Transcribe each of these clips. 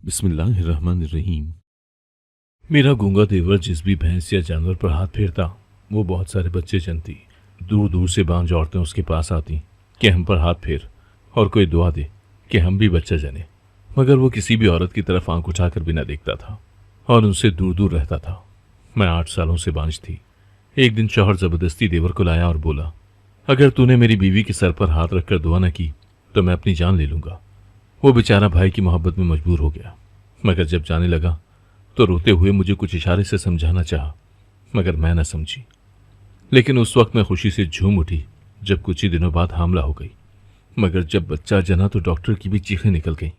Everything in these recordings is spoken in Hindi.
बिस्मिल्लाहिर्रहमानिर्रहीम। मेरा गूंगा देवर जिस भी भैंस या जानवर पर हाथ फेरता वो बहुत सारे बच्चे जनती। दूर दूर से बांझ औरतें उसके पास आती कि हम पर हाथ फेर और कोई दुआ दे कि हम भी बच्चा जने। मगर वो किसी भी औरत की तरफ आंख उठाकर भी न देखता था और उनसे दूर दूर रहता था। मैं 8 सालों से बांझ थी। एक दिन शौहर जबरदस्ती देवर को लाया और बोला, अगर तूने मेरी बीवी के सर पर हाथ रखकर दुआ न की तो मैं अपनी जान ले लूंगा। वो बेचारा भाई की मोहब्बत में मजबूर हो गया, मगर जब जाने लगा तो रोते हुए मुझे कुछ इशारे से समझाना चाहा, मगर मैं न समझी। लेकिन उस वक्त मैं खुशी से झूम उठी जब कुछ ही दिनों बाद हामला हो गई। मगर जब बच्चा जना तो डॉक्टर की भी चीखें निकल गईं।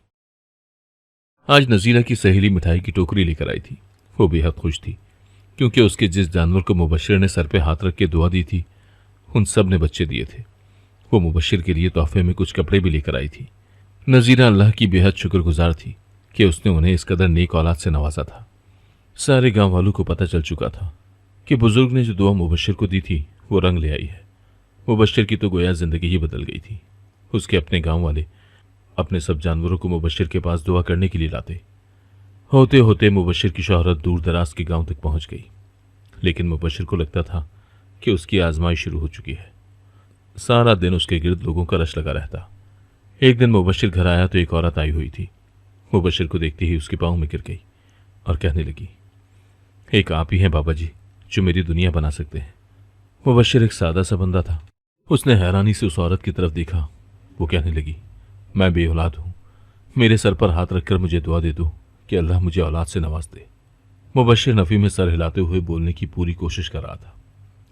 आज नजीला की सहेली मिठाई की टोकरी लेकर आई थी। वो बेहद खुश थी क्योंकि उसके जिस जानवर को मुबशिर ने सर पे हाथ रख के दुआ दी थी उन सब ने बच्चे दिए थे। वो मुबशिर के लिए तोहफे में कुछ कपड़े भी लेकर आई थी। नजीरा अल्लाह की बेहद शुक्रगुजार थी कि उसने उन्हें इस कदर नेक औलाद से नवाजा था। सारे गांव वालों को पता चल चुका था कि बुजुर्ग ने जो दुआ मुबशिर को दी थी वो रंग ले आई है। मुबशिर की तो गोया जिंदगी ही बदल गई थी। उसके अपने गांव वाले अपने सब जानवरों को मुबशिर के पास दुआ करने के लिए लाते। होते होते मुबशिर की शोहरत दूर दराज के गांव तक पहुंच गई। लेकिन मुबशिर को लगता था कि उसकी आजमाइश शुरू हो चुकी है। सारा दिन उसके गिर्द लोगों का रश लगा रहता। एक दिन मुबशिर घर आया तो एक औरत आई हुई थी। मुबशिर को देखते ही उसके पांव में गिर गई और कहने लगी, एक आप ही हैं बाबा जी जो मेरी दुनिया बना सकते हैं। मुबशिर एक सादा सा बंदा था। उसने हैरानी से उस औरत की तरफ देखा। वो कहने लगी, मैं बे औलाद हूं, मेरे सर पर हाथ रखकर मुझे दुआ दे दो कि अल्लाह मुझे औलाद से नवाज दे। मुबशिर नफी में सर हिलाते हुए बोलने की पूरी कोशिश कर रहा था,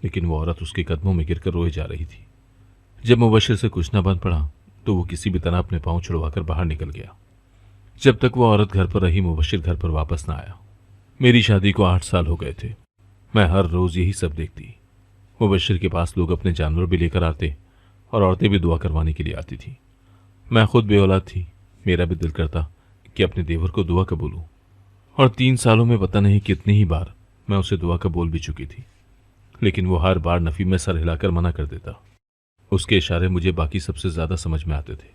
लेकिन वो औरत उसके कदमों में गिरकर रोए जा रही थी। जब मुबशिर से कुछ न बन पड़ा तो वो किसी भी तरह अपने पांव छुड़वाकर बाहर निकल गया। जब तक वो औरत घर पर रही मुबशिर घर पर वापस न आया। मेरी शादी को 8 साल हो गए थे। मैं हर रोज यही सब देखती। मुबशिर के पास लोग अपने जानवर भी लेकर आते और औरतें भी दुआ करवाने के लिए आती थी। मैं खुद बे औलाद थी। मेरा भी दिल करता कि अपने देवर को दुआ कबूलूं, और 3 सालों में पता नहीं कितनी ही बार मैं उसे दुआ कबूल भी चुकी थी। लेकिन वो हर बार नफी में सर हिलाकर मना कर देता। उसके इशारे मुझे बाकी सबसे ज्यादा समझ में आते थे,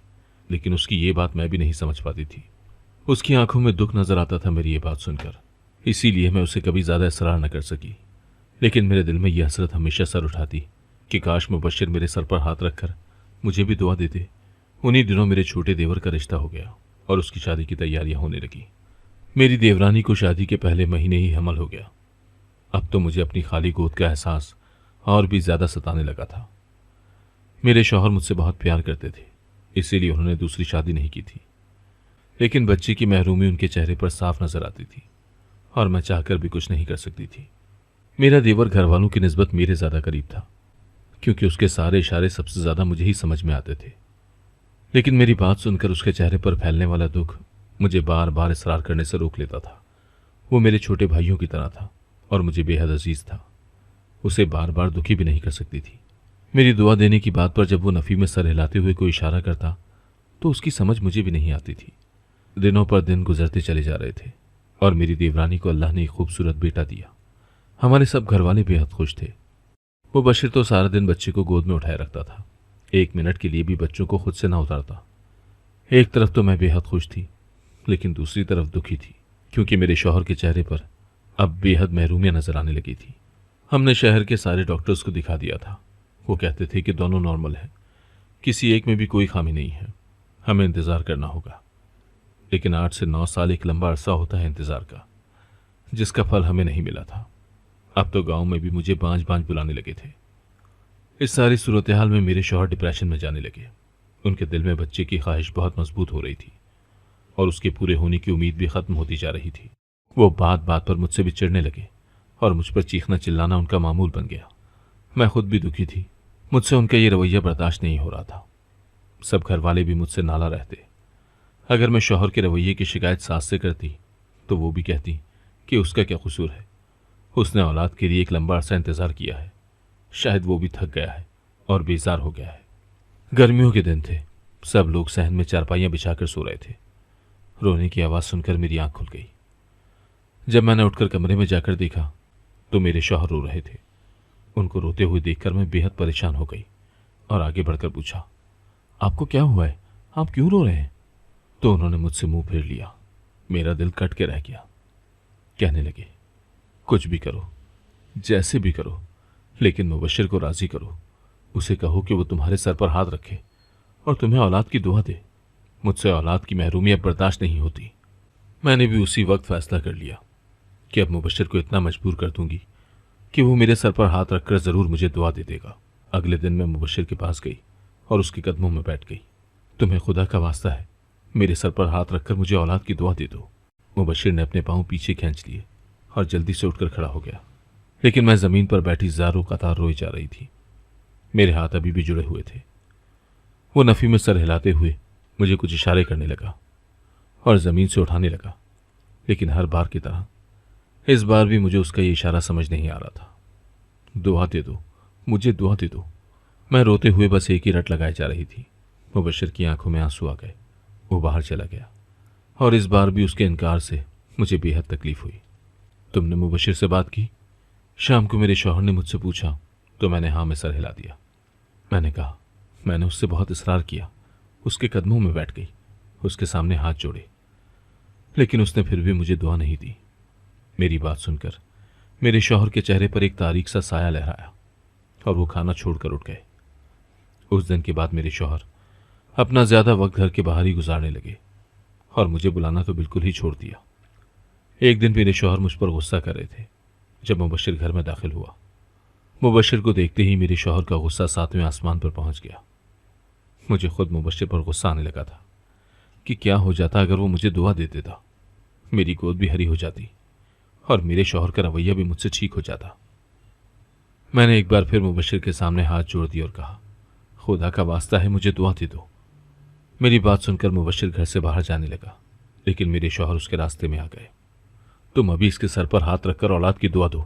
लेकिन उसकी ये बात मैं भी नहीं समझ पाती थी। उसकी आंखों में दुख नजर आता था मेरी ये बात सुनकर, इसीलिए मैं उसे कभी ज्यादा इसरार न कर सकी। लेकिन मेरे दिल में यह हसरत हमेशा सर उठाती कि काश मुबशिर मेरे सर पर हाथ रखकर मुझे भी दुआ देते। उन्हीं दिनों मेरे छोटे देवर का रिश्ता हो गया और उसकी शादी की तैयारियां होने लगी। मेरी देवरानी को शादी के पहले महीने ही हमल हो गया। अब तो मुझे अपनी खाली गोद का एहसास और भी ज्यादा सताने लगा था। मेरे शौहर मुझसे बहुत प्यार करते थे, इसीलिए उन्होंने दूसरी शादी नहीं की थी। लेकिन बच्चे की महरूमी उनके चेहरे पर साफ नजर आती थी और मैं चाहकर भी कुछ नहीं कर सकती थी। मेरा देवर घर वालों की निस्बत मेरे ज्यादा करीब था, क्योंकि उसके सारे इशारे सबसे ज्यादा मुझे ही समझ में आते थे। लेकिन मेरी बात सुनकर उसके चेहरे पर फैलने वाला दुख मुझे बार बार इसरार करने से रोक लेता था। वो मेरे छोटे भाइयों की तरह था और मुझे बेहद अजीज था। उसे बार बार दुखी भी नहीं कर सकती थी। मेरी दुआ देने की बात पर जब वो नफी में सर हिलाते हुए कोई इशारा करता तो उसकी समझ मुझे भी नहीं आती थी। दिनों पर दिन गुजरते चले जा रहे थे और मेरी देवरानी को अल्लाह ने एक खूबसूरत बेटा दिया। हमारे सब घरवाले बेहद खुश थे। वो बशीर तो सारा दिन बच्चे को गोद में उठाए रखता था, 1 मिनट के लिए भी बच्चों को खुद से ना उतारता। एक तरफ तो मैं बेहद खुश थी, लेकिन दूसरी तरफ दुखी थी, क्योंकि मेरे शौहर के चेहरे पर अब बेहद महरूमियां नजर आने लगी थी। हमने शहर के सारे डॉक्टर्स को दिखा दिया था। वो कहते थे कि दोनों नॉर्मल हैं, किसी एक में भी कोई खामी नहीं है, हमें इंतजार करना होगा। लेकिन 8 से 9 साल एक लंबा अरसा होता है इंतजार का, जिसका फल हमें नहीं मिला था। अब तो गांव में भी मुझे बांझ बांझ बुलाने लगे थे। इस सारी सूरत हाल में मेरे शौहर डिप्रेशन में जाने लगे। उनके दिल में बच्चे की ख्वाहिश बहुत मजबूत हो रही थी और उसके पूरे होने की उम्मीद भी खत्म होती जा रही थी। वो बात बात पर मुझसे भी चिढ़ने लगे और मुझ पर चीखना चिल्लाना उनका मामूल बन गया। मैं खुद भी दुखी थी। मुझसे उनका ये रवैया बर्दाश्त नहीं हो रहा था। सब घर वाले भी मुझसे नाला रहते। अगर मैं शौहर के रवैये की शिकायत सास से करती तो वो भी कहती कि उसका क्या कसूर है, उसने औलाद के लिए एक लंबा अरसा इंतजार किया है, शायद वो भी थक गया है और बेजार हो गया है। गर्मियों के दिन थे, सब लोग सहन में चारपाइयां बिछाकर सो रहे थे। रोने की आवाज सुनकर मेरी आंख खुल गई। जब मैंने उठकर कमरे में जाकर देखा तो मेरे शौहर रो रहे थे। उनको रोते हुए देखकर मैं बेहद परेशान हो गई और आगे बढ़कर पूछा, आपको क्या हुआ है, आप क्यों रो रहे हैं? तो उन्होंने मुझसे मुंह फेर लिया। मेरा दिल कट के रह गया। कहने लगे, कुछ भी करो, जैसे भी करो, लेकिन मुबश्शिर को राजी करो। उसे कहो कि वो तुम्हारे सर पर हाथ रखे और तुम्हें औलाद की दुआ दे। मुझसे औलाद की महरूमी अब बर्दाश्त नहीं होती। मैंने भी उसी वक्त फैसला कर लिया कि अब मुबश्शिर को इतना मजबूर कर दूंगी कि वो मेरे सर पर हाथ रखकर ज़रूर मुझे दुआ दे देगा। अगले दिन मैं मुबश्शिर के पास गई और उसके कदमों में बैठ गई। तुम्हें खुदा का वास्ता है, मेरे सर पर हाथ रखकर मुझे औलाद की दुआ दे दो। मुबश्शिर ने अपने पाँव पीछे खींच लिए और जल्दी से उठकर खड़ा हो गया, लेकिन मैं ज़मीन पर बैठी ज़ारो कतार रोई जा रही थी। मेरे हाथ अभी भी जुड़े हुए थे। वो नफ़ी में सर हिलाते हुए मुझे कुछ इशारे करने लगा और ज़मीन से उठाने लगा, लेकिन हर बार की तरह इस बार भी मुझे उसका ये इशारा समझ नहीं आ रहा था। दुआ दे दो, मुझे दुआ दे दो। मैं रोते हुए बस एक ही रट लगाई जा रही थी। मुबश्शिर की आंखों में आंसू आ गए। वो बाहर चला गया और इस बार भी उसके इनकार से मुझे बेहद तकलीफ हुई। तुमने मुबश्शिर से बात की? शाम को मेरे शौहर ने मुझसे पूछा तो मैंने हाँ में सर हिला दिया। मैंने कहा, मैंने उससे बहुत इसरार किया, उसके कदमों में बैठ गई, उसके सामने हाथ जोड़े, लेकिन उसने फिर भी मुझे दुआ नहीं दी। मेरी बात सुनकर मेरे शौहर के चेहरे पर एक तारीक सा साया लहराया और वो खाना छोड़कर उठ गए। उस दिन के बाद मेरे शौहर अपना ज्यादा वक्त घर के बाहर ही गुजारने लगे और मुझे बुलाना तो बिल्कुल ही छोड़ दिया। एक दिन मेरे शौहर मुझ पर गुस्सा कर रहे थे जब मुबश्शिर घर में दाखिल हुआ। मुबश्शिर को देखते ही मेरे शौहर का गुस्सा 7वें आसमान पर पहुंच गया। मुझे खुद मुबश्शिर पर गुस्सा आने लगा था कि क्या हो जाता अगर वो मुझे दुआ दे देता। मेरी गोद भी हरी हो जाती और मेरे शौहर का रवैया भी मुझसे ठीक हो जाता। मैंने एक बार फिर मुबश्शिर के सामने हाथ जोड़ दिए और कहा, खुदा का वास्ता है, मुझे दुआ दे दो। मेरी बात सुनकर मुबश्शिर घर से बाहर जाने लगा, लेकिन मेरे शौहर उसके रास्ते में आ गए। तुम अभी इसके सर पर हाथ रखकर औलाद की दुआ दो,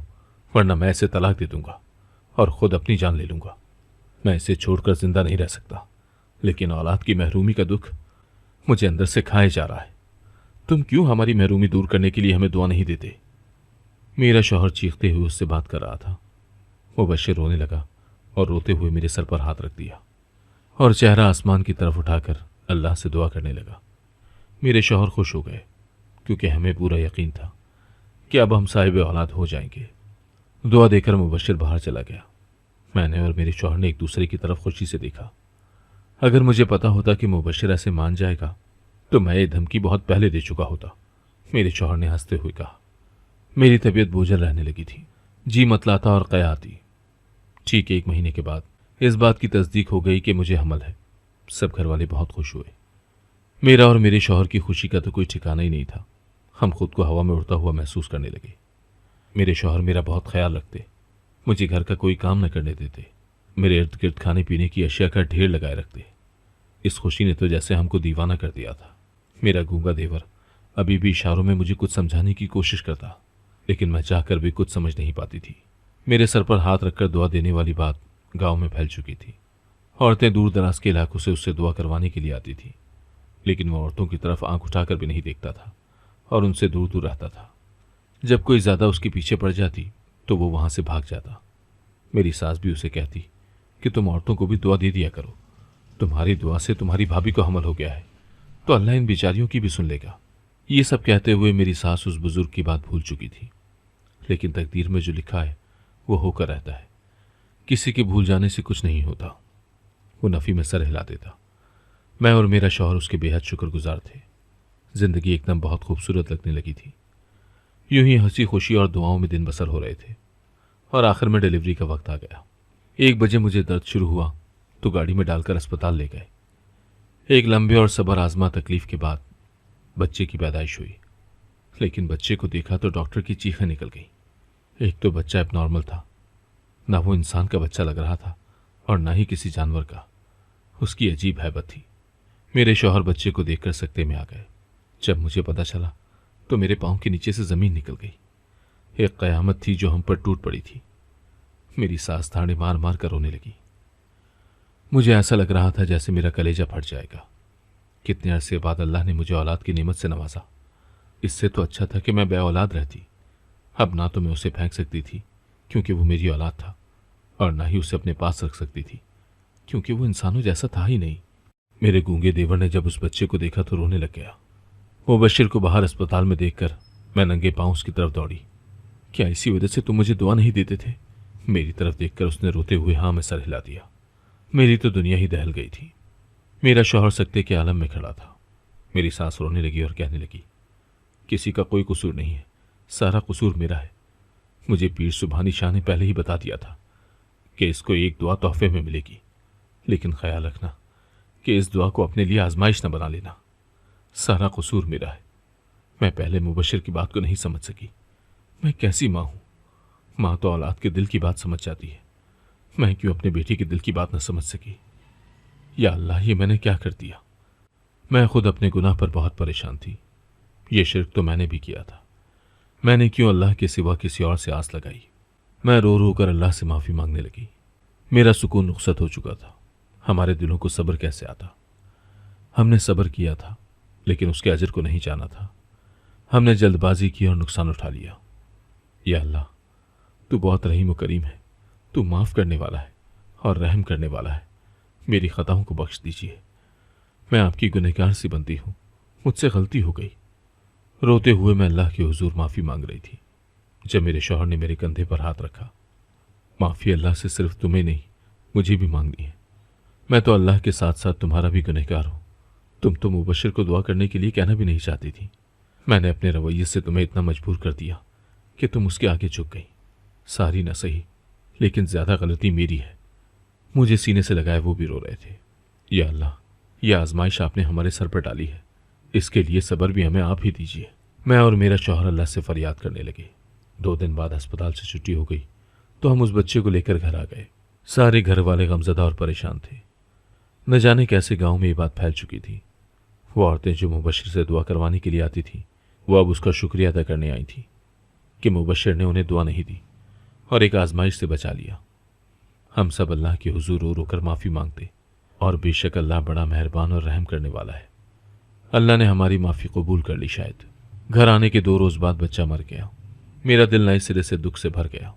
वरना मैं इसे तलाक दे दूंगा और खुद अपनी जान ले लूंगा। मैं इसे छोड़कर जिंदा नहीं रह सकता, लेकिन औलाद की महरूमी का दुख मुझे अंदर से खाए जा रहा है। तुम क्यों हमारी महरूमी दूर करने के लिए हमें दुआ नहीं देते? मेरा शौहर चीखते हुए उससे बात कर रहा था। मुबश्शिर रोने लगा और रोते हुए मेरे सर पर हाथ रख दिया और चेहरा आसमान की तरफ उठाकर अल्लाह से दुआ करने लगा। मेरे शौहर खुश हो गए क्योंकि हमें पूरा यकीन था कि अब हम साहिब औलाद हो जाएंगे। दुआ देकर मुबश्शिर बाहर चला गया। मैंने और मेरे शौहर ने एक दूसरे की तरफ खुशी से देखा। अगर मुझे पता होता कि मुबश्शिर ऐसे मान जाएगा तो मैं ये धमकी बहुत पहले दे चुका होता। मेरे शौहर ने हंसते हुए कहा। मेरी तबीयत बोझल रहने लगी थी, जी मतलाता और कया आती। ठीक 1 महीने के बाद इस बात की तस्दीक हो गई कि मुझे हमल है। सब घर वाले बहुत खुश हुए। मेरा और मेरे शौहर की खुशी का तो कोई ठिकाना ही नहीं था। हम खुद को हवा में उड़ता हुआ महसूस करने लगे। मेरे शौहर मेरा बहुत ख्याल रखते, मुझे घर का कोई काम न करने देते, मेरे इर्द गिर्द खाने पीने की अशिया का ढेर लगाए रखते। इस खुशी ने तो जैसे हमको दीवाना कर दिया था। मेरा गूंगा देवर अभी भी इशारों में मुझे कुछ समझाने की कोशिश करता, लेकिन मैं चाहकर भी कुछ समझ नहीं पाती थी। मेरे सर पर हाथ रखकर दुआ देने वाली बात गांव में फैल चुकी थी। औरतें दूर दराज के इलाकों से उससे दुआ करवाने के लिए आती थी, लेकिन वह औरतों की तरफ आंख उठाकर भी नहीं देखता था और उनसे दूर दूर रहता था। जब कोई ज्यादा उसके पीछे पड़ जाती तो वो वहां से भाग जाता। मेरी सास भी उसे कहती कि तुम औरतों को भी दुआ दे दिया करो, तुम्हारी दुआ से तुम्हारी भाभी को हमल हो गया है तो अल्लाह इन बेचारियों की भी सुन लेगा। ये सब कहते हुए मेरी सास उस बुजुर्ग की बात भूल चुकी थी, लेकिन तकदीर में जो लिखा है वो होकर रहता है। किसी के भूल जाने से कुछ नहीं होता। वो नफ़ी में सर हिला देता। मैं और मेरा शौहर उसके बेहद शुक्रगुजार थे। जिंदगी एकदम बहुत खूबसूरत लगने लगी थी। यूं ही हंसी खुशी और दुआओं में दिन बसर हो रहे थे और आखिर में डिलीवरी का वक्त आ गया। 1 बजे मुझे दर्द शुरू हुआ तो गाड़ी में डालकर अस्पताल ले गए। एक लंबे और सब्र आजमा तकलीफ के बाद बच्चे की पैदाइश हुई, लेकिन बच्चे को देखा तो डॉक्टर की चीखें निकल गई। एक तो बच्चा एबनॉर्मल था, ना वो इंसान का बच्चा लग रहा था और ना ही किसी जानवर का। उसकी अजीब हैबत थी। मेरे शौहर बच्चे को देखकर सकते में आ गए। जब मुझे पता चला तो मेरे पांव के नीचे से जमीन निकल गई। एक कयामत थी जो हम पर टूट पड़ी थी। मेरी सास ताड़े मार मार कर रोने लगी। मुझे ऐसा लग रहा था जैसे मेरा कलेजा फट जाएगा। कितने अरसे बाद अल्लाह ने मुझे औलाद की नेमत से नवाजा। इससे तो अच्छा था कि मैं बे औलाद रहती। अब ना तो मैं उसे फेंक सकती थी क्योंकि वो मेरी औलाद था, और ना ही उसे अपने पास रख सकती थी क्योंकि वो इंसानों जैसा था ही नहीं। मेरे गूंगे देवर ने जब उस बच्चे को देखा तो रोने लग गया। मुबश्शिर को बाहर अस्पताल में देखकर मैं नंगे पांव उसकी तरफ दौड़ी। क्या इसी वजह से तुम मुझे दुआ नहीं देते थे? मेरी तरफ देखकर उसने रोते हुए हाँ में सर हिला दिया। मेरी तो दुनिया ही दहल गई थी। मेरा शौहर सकते के आलम में खड़ा था। मेरी सांस रोने लगी और कहने लगी, किसी का कोई कसूर नहीं है, सारा कसूर मेरा है। मुझे पीर सुबहानी शाह ने पहले ही बता दिया था कि इसको एक दुआ तोहफे में मिलेगी, लेकिन ख्याल रखना कि इस दुआ को अपने लिए आजमाइश न बना लेना। सारा कसूर मेरा है। मैं पहले मुबश्शिर की बात को नहीं समझ सकी। मैं कैसी माँ हूँ? माँ तो औलाद के दिल की बात समझ जाती है। मैं क्यों अपने बेटी के दिल की बात न समझ सकी? या अल्लाह, ये मैंने क्या कर दिया? मैं खुद अपने गुनाह पर बहुत परेशान थी। ये शिर्क तो मैंने भी किया था। मैंने क्यों अल्लाह के सिवा किसी और से आस लगाई? मैं रो रो कर अल्लाह से माफ़ी मांगने लगी। मेरा सुकून रुखसत हो चुका था। हमारे दिलों को सब्र कैसे आता? हमने सब्र किया था, लेकिन उसके अजर को नहीं जाना था। हमने जल्दबाजी की और नुकसान उठा लिया। या अल्लाह, तू बहुत रहीम व करीम है। तू माफ़ करने वाला है और रहम करने वाला है। मेरी खताओं को बख्श दीजिए। मैं आपकी गुनहगार सी बनती हूँ। मुझसे गलती हो गई। रोते हुए मैं अल्लाह के हुजूर माफ़ी मांग रही थी जब मेरे शौहर ने मेरे कंधे पर हाथ रखा। माफ़ी अल्लाह से सिर्फ तुम्हें नहीं, मुझे भी मांगनी है। मैं तो अल्लाह के साथ साथ तुम्हारा भी गुनहगार हूँ। तुम तो मुबश्शिर को दुआ करने के लिए कहना भी नहीं चाहती थी। मैंने अपने रवैये से तुम्हें इतना मजबूर कर दिया कि तुम उसके आगे झुक गई। सारी न सही, लेकिन ज़्यादा गलती मेरी है। मुझे सीने से लगाए वो भी रो रहे थे। या अल्लाह, यह आजमाइश आपने हमारे सर पर डाली है, इसके लिए सब्र भी हमें आप ही दीजिए। मैं और मेरा शौहर अल्लाह से फरियाद करने लगे। 2 दिन बाद अस्पताल से छुट्टी हो गई तो हम उस बच्चे को लेकर घर आ गए। सारे घर वाले गमज़दा और परेशान थे। न जाने कैसे गांव में ये बात फैल चुकी थी। वो औरतें जो मुबश्शिर से दुआ करवाने के लिए आती थीं, वो अब उसका शुक्रिया अदा करने आई थी कि मुबश्शिर ने उन्हें दुआ नहीं दी और एक आजमाइश से बचा लिया। हम सब अल्लाह के हुजूर रो रो कर माफ़ी मांगते, और बेशक अल्लाह बड़ा मेहरबान और रहम करने वाला है। अल्लाह ने हमारी माफ़ी कबूल कर ली। शायद घर आने के 2 रोज़ बाद बच्चा मर गया। मेरा दिल नए सिरे से दुख से भर गया।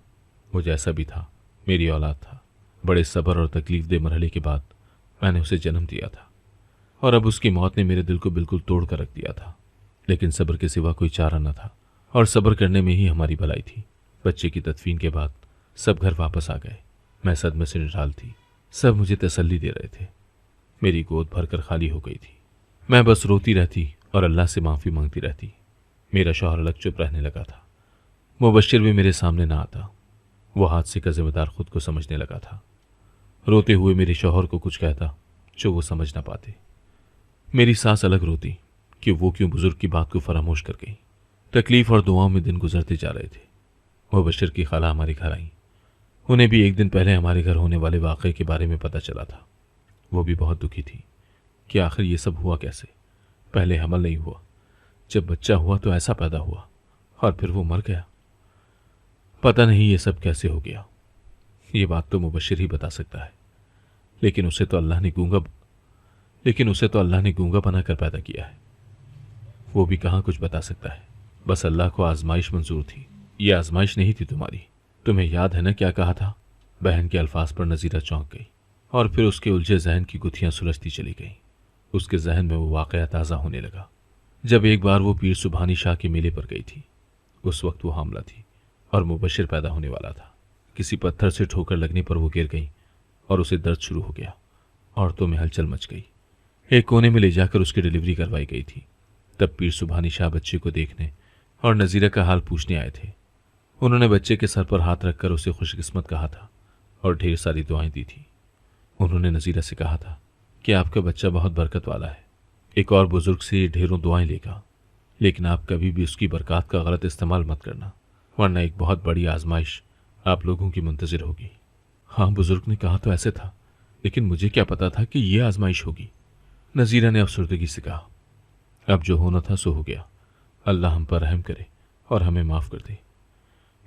वो जैसा भी था, मेरी औलाद था। बड़े सब्र और तकलीफदेह मरहले के बाद मैंने उसे जन्म दिया था, और अब उसकी मौत ने मेरे दिल को बिल्कुल तोड़ कर रख दिया था। लेकिन सब्र के सिवा कोई चारा न था, और सब्र करने में ही हमारी भलाई थी। बच्चे की तदफीन के बाद सब घर वापस आ गए। मैं सदमे से निढाल थी। सब मुझे तसल्ली दे रहे थे। मेरी गोद भरकर खाली हो गई थी। मैं बस रोती रहती और अल्लाह से माफ़ी मांगती रहती। मेरा शौहर अलग चुप रहने लगा था। मुबश्शिर भी मेरे सामने ना आता। वो हादसे का जिम्मेदार खुद को समझने लगा था। रोते हुए मेरे शौहर को कुछ कहता जो वो समझ ना पाते। मेरी सास अलग रोती कि वो क्यों बुजुर्ग की बात को फरामोश कर गई। तकलीफ और दुआओं में दिन गुजरते जा रहे थे। मुबश्शिर की खाला हमारे घर आई। उन्हें भी एक दिन पहले हमारे घर होने वाले वाक़े के बारे में पता चला था। वो भी बहुत दुखी थी कि आखिर ये सब हुआ कैसे। पहले हमल नहीं हुआ, जब बच्चा हुआ तो ऐसा पैदा हुआ, और फिर वो मर गया। पता नहीं ये सब कैसे हो गया। ये बात तो मुबश्शिर ही बता सकता है, लेकिन उसे तो अल्लाह ने गूंगा बनाकर पैदा किया है। वो भी कहाँ कुछ बता सकता है। बस अल्लाह को आजमाइश मंजूर थी। ये आजमाइश नहीं थी तुम्हारी। तुम्हें याद है ना क्या कहा था? बहन के अल्फाज पर नज़ीरा चौंक गई, और फिर उसके उलझे जहन की गुत्थियां सुलझती चली गईं। उसके जहन में वो वाक़या ताज़ा होने लगा जब एक बार वो पीर सुबहानी शाह के मेले पर गई थी। उस वक्त वो हामला थी और मुबश्शिर पैदा होने वाला था। किसी पत्थर से ठोकर लगने पर वो गिर गई और उसे दर्द शुरू हो गया। औरतों में हलचल मच गई। एक कोने में ले जाकर उसकी डिलीवरी करवाई गई थी। तब पीर सुबहानी शाह बच्चे को देखने और नज़ीरा का हाल पूछने आए थे। उन्होंने बच्चे के सर पर हाथ रखकर उसे खुशकिस्मत कहा था और ढेर सारी दुआएं दी थी। उन्होंने नज़ीरा से कहा था कि आपका बच्चा बहुत बरकत वाला है। एक और बुजुर्ग से ये ढेरों दुआएं लेगा, लेकिन आप कभी भी उसकी बरकत का गलत इस्तेमाल मत करना, वरना एक बहुत बड़ी आजमाइश आप लोगों की मुंतज़िर होगी। हाँ, बुजुर्ग ने कहा तो ऐसे था, लेकिन मुझे क्या पता था कि ये आजमाइश होगी। नज़ीरा ने अफसरदगी से कहा, अब जो होना था सो हो गया। अल्लाह हम पर रहम करे और हमें माफ़ कर दे।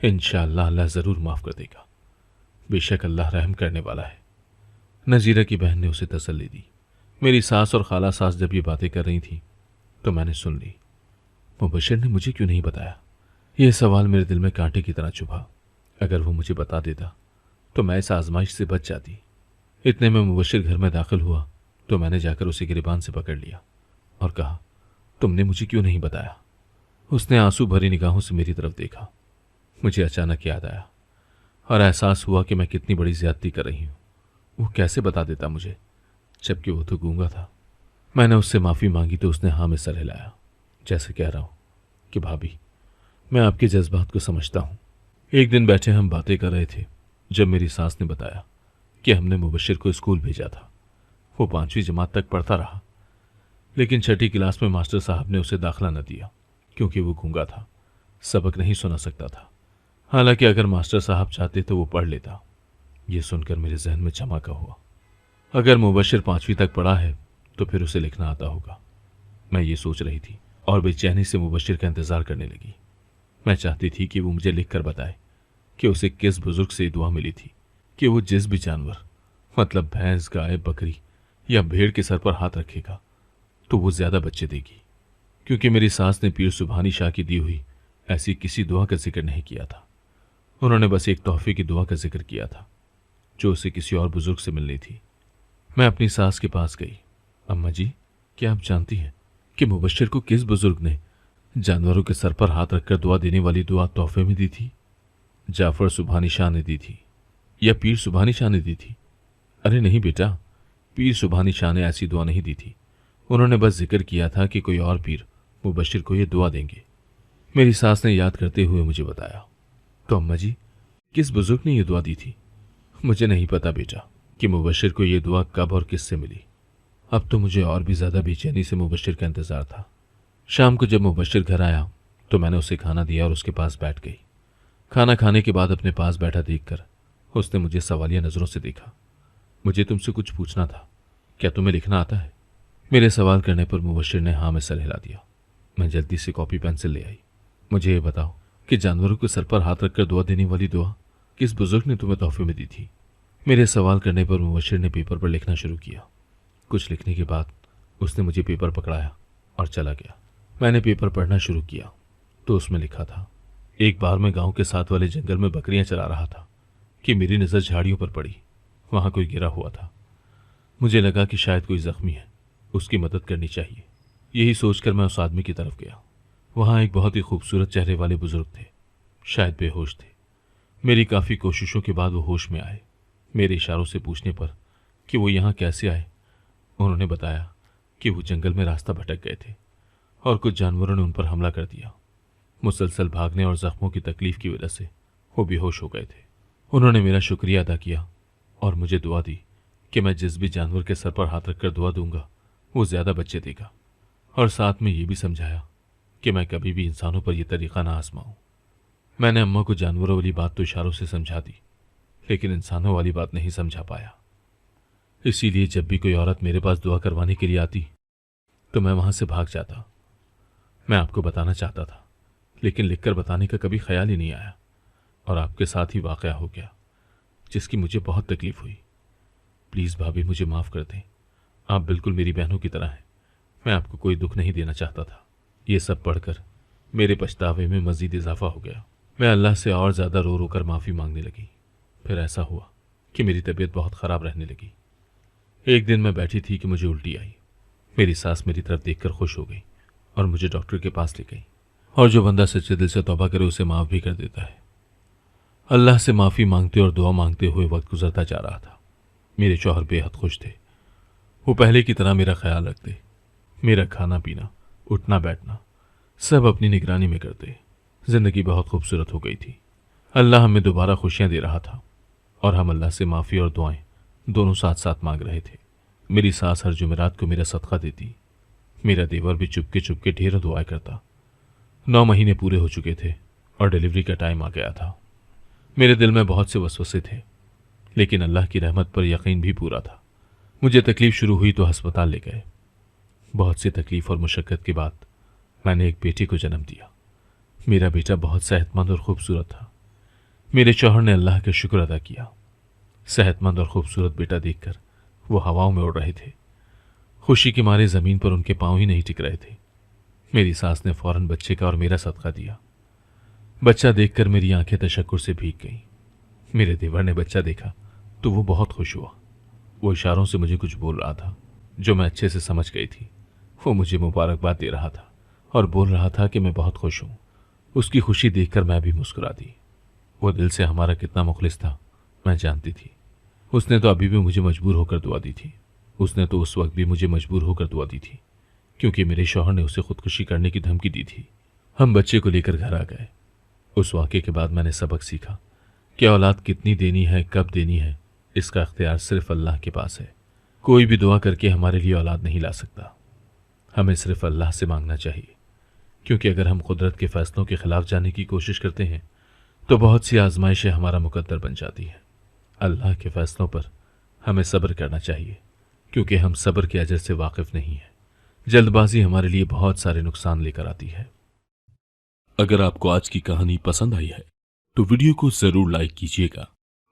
इंशाअल्लाह अल्लाह ज़रूर माफ़ कर देगा। बेशक अल्लाह रहम करने वाला है। नज़ीरा की बहन ने उसे तसल्ली दी। मेरी सास और खाला सास जब ये बातें कर रही थी तो मैंने सुन ली। मुबश्शिर ने मुझे क्यों नहीं बताया? यह सवाल मेरे दिल में कांटे की तरह चुभा। अगर वो मुझे बता देता तो मैं इस आजमाइश से बच जाती। इतने में मुबश्शिर घर में दाखिल हुआ तो मैंने जाकर उसे गिरबान से पकड़ लिया और कहा, तुमने मुझे क्यों नहीं बताया? उसने आंसू भरी निगाहों से मेरी तरफ देखा। मुझे अचानक याद आया और एहसास हुआ कि मैं कितनी बड़ी ज्यादती कर रही हूँ। वो कैसे बता देता मुझे, जबकि वो तो गूंगा था। मैंने उससे माफ़ी मांगी तो उसने हाँ में सर हिलाया, जैसे कह रहा हूँ कि भाभी, मैं आपके जज्बात को समझता हूँ। एक दिन बैठे हम बातें कर रहे थे जब मेरी सास ने बताया कि हमने मुबश्शिर को स्कूल भेजा था। वो 5वीं जमात तक पढ़ता रहा, लेकिन 6ठी क्लास में मास्टर साहब ने उसे दाखिला न दिया क्योंकि वो गूंगा था, सबक नहीं सुना सकता था। हालांकि अगर मास्टर साहब चाहते तो वो पढ़ लेता। ये सुनकर मेरे जहन में चमका हुआ, अगर मुबश्शिर 5वीं तक पढ़ा है तो फिर उसे लिखना आता होगा। मैं ये सोच रही थी और बेचैनी से मुबश्शिर का इंतजार करने लगी। मैं चाहती थी कि वो मुझे लिखकर बताए कि उसे किस बुजुर्ग से दुआ मिली थी कि वो जिस भी जानवर, मतलब भैंस, गाय, बकरी या भेड़ के सर पर हाथ रखेगा तो वो ज्यादा बच्चे देगी। क्योंकि मेरी सास ने पीर सुबहानी शाह की दी हुई ऐसी किसी दुआ का जिक्र नहीं किया था। उन्होंने बस एक तोहफे की दुआ का जिक्र किया था जो उसे किसी और बुजुर्ग से मिलनी थी। मैं अपनी सास के पास गई। अम्मा जी, क्या आप जानती हैं कि मुबश्शिर को किस बुजुर्ग ने जानवरों के सर पर हाथ रखकर दुआ देने वाली दुआ तोहफे में दी थी? जाफर सुबहानी शाह ने दी थी या पीर सुबहानी शाह ने दी थी? अरे नहीं बेटा, पीर सुबहानी शाह ने ऐसी दुआ नहीं दी थी। उन्होंने बस जिक्र किया था कि कोई और पीर मुबश्शिर को यह दुआ देंगे। मेरी सास ने याद करते हुए मुझे बताया। तो अम्मा जी, किस बुजुर्ग ने यह दुआ दी थी? मुझे नहीं पता बेटा कि मुबश्शिर को यह दुआ कब और किससे मिली। अब तो मुझे और भी ज्यादा बेचैनी से मुबश्शिर का इंतजार था। शाम को जब मुबश्शिर घर आया तो मैंने उसे खाना दिया और उसके पास बैठ गई। खाना खाने के बाद अपने पास बैठा देखकर उसने मुझे सवालिया नजरों से देखा। मुझे तुमसे कुछ पूछना था, क्या तुम्हें लिखना आता है? मेरे सवाल करने पर मुबश्शिर ने हाँ में सर हिला दिया। मैं जल्दी से कॉपी पेंसिल ले आई। मुझे ये बताओ कि जानवरों के सर पर हाथ रखकर दुआ देने वाली दुआ किस बुजुर्ग ने तुम्हें तोहफे में दी थी? मेरे सवाल करने पर मुबश्शिर ने पेपर पर लिखना शुरू किया। कुछ लिखने के बाद उसने मुझे पेपर पकड़ाया और चला गया। मैंने पेपर पढ़ना शुरू किया तो उसमें लिखा था, एक बार मैं गांव के साथ वाले जंगल में बकरियां चरा रहा था कि मेरी नज़र झाड़ियों पर पड़ी। वहां कोई गिरा हुआ था। मुझे लगा कि शायद कोई जख्मी है, उसकी मदद करनी चाहिए। यही सोचकर मैं उस आदमी की तरफ गया। वहां एक बहुत ही खूबसूरत चेहरे वाले बुजुर्ग थे, शायद बेहोश थे। मेरी काफ़ी कोशिशों के बाद वो होश में आए। मेरे इशारों से पूछने पर कि वो यहाँ कैसे आए, उन्होंने बताया कि वो जंगल में रास्ता भटक गए थे और कुछ जानवरों ने उन पर हमला कर दिया। मुसलसल भागने और जख्मों की तकलीफ की वजह से वो बेहोश हो गए थे। उन्होंने मेरा शुक्रिया अदा किया और मुझे दुआ दी कि मैं जिस भी जानवर के सर पर हाथ रखकर दुआ दूंगा वो ज़्यादा बच्चे देगा, और साथ में ये भी समझाया कि मैं कभी भी इंसानों पर यह तरीक़ा ना आजमाऊं। मैंने अम्मा को जानवरों वाली बात तो इशारों से समझा दी, लेकिन इंसानों वाली बात नहीं समझा पाया। इसीलिए जब भी कोई औरत मेरे पास दुआ करवाने के लिए आती तो मैं वहां से भाग जाता। मैं आपको बताना चाहता था, लेकिन लिखकर बताने का कभी ख्याल ही नहीं आया, और आपके साथ ही वाक़या हो गया जिसकी मुझे बहुत तकलीफ हुई। प्लीज़ भाभी, मुझे माफ़ कर दें। आप बिल्कुल मेरी बहनों की तरह हैं। मैं आपको कोई दुख नहीं देना चाहता था। ये सब पढ़कर मेरे पछतावे में मज़ीद इजाफा हो गया। मैं अल्लाह से और ज़्यादा रो रो कर माफ़ी मांगने लगी। फिर ऐसा हुआ कि मेरी तबीयत बहुत ख़राब रहने लगी। एक दिन मैं बैठी थी कि मुझे उल्टी आई। मेरी सास मेरी तरफ देखकर खुश हो गई और मुझे डॉक्टर के पास ले गई। और जो बंदा सच्चे दिल से तौबा करे उसे माफ़ भी कर देता है। अल्लाह से माफ़ी मांगते और दुआ मांगते हुए वक्त गुजरता जा रहा था। मेरे शौहर बेहद खुश थे। वो पहले की तरह मेरा ख्याल रखते। मेरा खाना पीना, उठना बैठना सब अपनी निगरानी में करते। ज़िंदगी बहुत खूबसूरत हो गई थी। अल्लाह हमें दोबारा खुशियाँ दे रहा था और हम अल्लाह से माफ़ी और दुआएं दोनों साथ साथ मांग रहे थे। मेरी सास हर जुमेरात को मेरा सदका देती। मेरा देवर भी चुपके चुपके ढेरों दुआएं करता। 9 महीने पूरे हो चुके थे और डिलीवरी का टाइम आ गया था। मेरे दिल में बहुत से वसवसे थे, लेकिन अल्लाह की रहमत पर यकीन भी पूरा था। मुझे तकलीफ शुरू हुई तो अस्पताल ले गए। बहुत सी तकलीफ और मुशक्क़त के बाद मैंने एक बेटी को जन्म दिया। मेरा बेटा बहुत सेहतमंद और खूबसूरत था। मेरे शौहर ने अल्लाह का शुक्र अदा किया। सेहतमंद और खूबसूरत बेटा देखकर वो हवाओं में उड़ रहे थे। खुशी के मारे ज़मीन पर उनके पाँव ही नहीं टिक रहे थे। मेरी सास ने फौरन बच्चे का और मेरा सदका दिया। बच्चा देखकर मेरी आंखें तशक्कुर से भीग गईं। मेरे देवर ने बच्चा देखा तो वो बहुत खुश हुआ। वो इशारों से मुझे कुछ बोल रहा था जो मैं अच्छे से समझ गई थी। वो मुझे मुबारकबाद दे रहा था। और बोल रहा था कि मैं बहुत खुश हूँ। उसकी खुशी देखकर मैं भी मुस्कुरा दी। वो दिल से हमारा कितना मुखलिस था मैं जानती थी। उसने तो अभी भी मुझे मजबूर होकर दुआ दी थी। उसने तो उस वक्त भी मुझे मजबूर होकर दुआ दी थी, क्योंकि मेरे शौहर ने उसे खुदकुशी करने की धमकी दी थी। हम बच्चे को लेकर घर आ गए। उस वाक़े के बाद मैंने सबक सीखा कि औलाद कितनी देनी है, कब देनी है, इसका इख्तियार सिर्फ अल्लाह के पास है। कोई भी दुआ करके हमारे लिए औलाद नहीं ला सकता। हमें सिर्फ अल्लाह से मांगना चाहिए, क्योंकि अगर हम कुदरत के फैसलों के खिलाफ जाने की कोशिश करते हैं तो बहुत सी आजमाइशें हमारा मुकद्दर बन जाती हैं। अल्लाह के फैसलों पर हमें सब्र करना चाहिए, क्योंकि हम सब्र के अजर से वाकिफ नहीं हैं। जल्दबाजी हमारे लिए बहुत सारे नुकसान लेकर आती है। अगर आपको आज की कहानी पसंद आई है तो वीडियो को जरूर लाइक कीजिएगा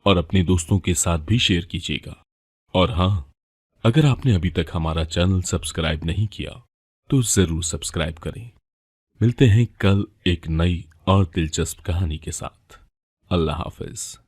और अपने दोस्तों के साथ भी शेयर कीजिएगा। और हाँ, अगर आपने अभी तक हमारा चैनल सब्सक्राइब नहीं किया तो जरूर सब्सक्राइब करें। मिलते हैं कल एक नई और दिलचस्प कहानी के साथ। अल्लाह हाफिज।